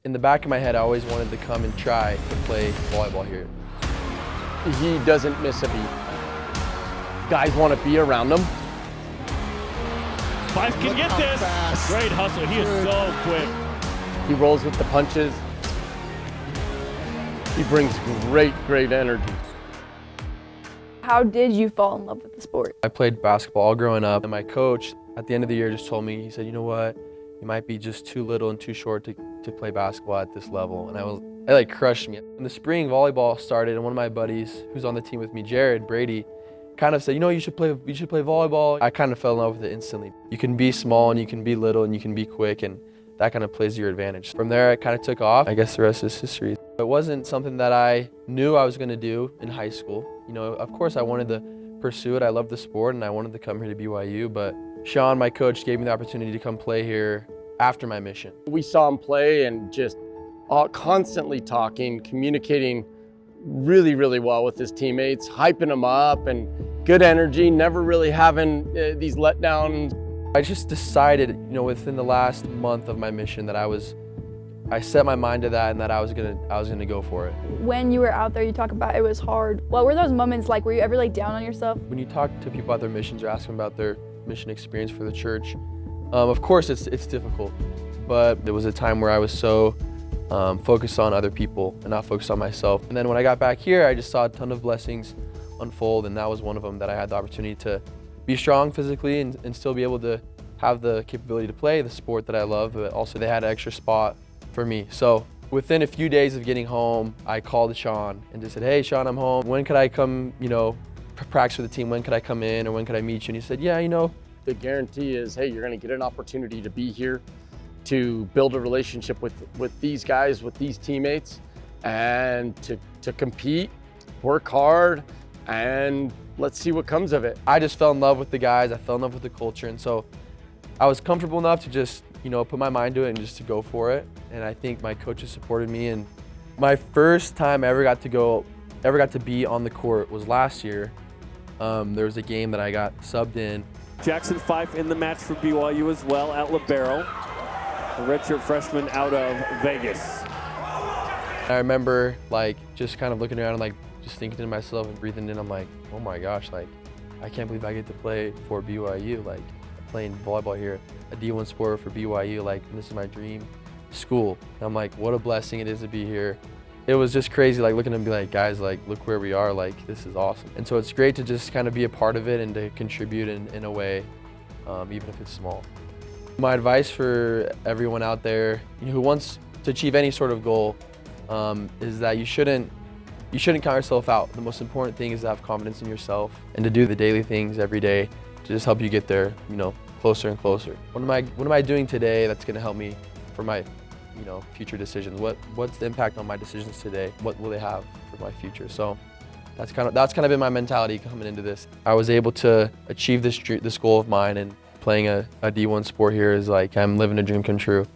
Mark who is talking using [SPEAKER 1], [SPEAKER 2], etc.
[SPEAKER 1] In the back of my head, I always wanted to come and try to play volleyball here.
[SPEAKER 2] He doesn't miss a beat. Guys want to be around him.
[SPEAKER 3] Fife can get this. Great hustle. He is so quick.
[SPEAKER 2] He rolls with the punches. He brings great energy.
[SPEAKER 4] How did you fall in love with the sport?
[SPEAKER 1] I played basketball all growing up, and my coach at the end of the year just told me, he said, you know what, you might be just too little and too short to play basketball at this level. And it like crushed me. In the spring, volleyball started, and one of my buddies who's on the team with me, Brady, kind of said, you know, you should play volleyball. I kind of fell in love with it instantly. You can be small and you can be little and you can be quick, and that kind of plays to your advantage. From there, it kind of took off. I guess the rest is history. It wasn't something that I knew I was going to do in high school. You know, of course I wanted to pursue it. I love the sport and I wanted to come here to BYU, but Sean, my coach, gave me the opportunity to come play here after my mission.
[SPEAKER 2] We saw him play and just constantly talking, communicating really well with his teammates, hyping them up and good energy, never really having these letdowns.
[SPEAKER 1] I just decided, you know, within the last month of my mission that I set my mind to that and that I was gonna go for it.
[SPEAKER 4] When you were out there, you talk about it was hard. What were those moments like? Were you ever like down on yourself?
[SPEAKER 1] When you talk to people about their missions or ask them about their mission experience for the church, of course it's difficult, but there was a time where I was so focused on other people and not focused on myself. And then when I got back here, I just saw a ton of blessings unfold, and that was one of them, that I had the opportunity to be strong physically and still be able to have the capability to play the sport that I love, but also they had an extra spot for me. So within a few days of getting home, I called Sean and just said, hey Sean, I'm home. When could I come, you know, practice with the team? When could I come in, or when could I meet you? And he said, yeah, you know.
[SPEAKER 2] The guarantee is, hey, you're gonna get an opportunity to be here, to build a relationship with these guys, with these teammates, and to compete, work hard, and let's see what comes of it.
[SPEAKER 1] I just fell in love with the guys, I fell in love with the culture, and so I was comfortable enough to just, you know, put my mind to it and just to go for it. And I think my coaches supported me. And my first time I ever got to be on the court was last year. There was a game that I got subbed in.
[SPEAKER 3] Jackson Fife in the match for BYU as well at libero. A redshirt freshman out of Vegas.
[SPEAKER 1] I remember like just kind of looking around and like just thinking to myself and breathing in, I'm like, oh my gosh, like I can't believe I get to play for BYU, like playing volleyball here, a D1 sport for BYU, like this is my dream school. And I'm like, what a blessing it is to be here. It was just crazy, like looking and be like, guys, like look where we are, like this is awesome. And so it's great to just kind of be a part of it and to contribute in a way, even if it's small. My advice for everyone out there who wants to achieve any sort of goal is that you shouldn't count yourself out. The most important thing is to have confidence in yourself and to do the daily things every day to just help you get there, you know, closer and closer. What am I doing today that's going to help me for my, you know, future decisions? What's the impact on my decisions today? What will they have for my future? So that's kind of been my mentality coming into this. I was able to achieve this goal of mine, and playing a D1 sport here is like I'm living a dream come true.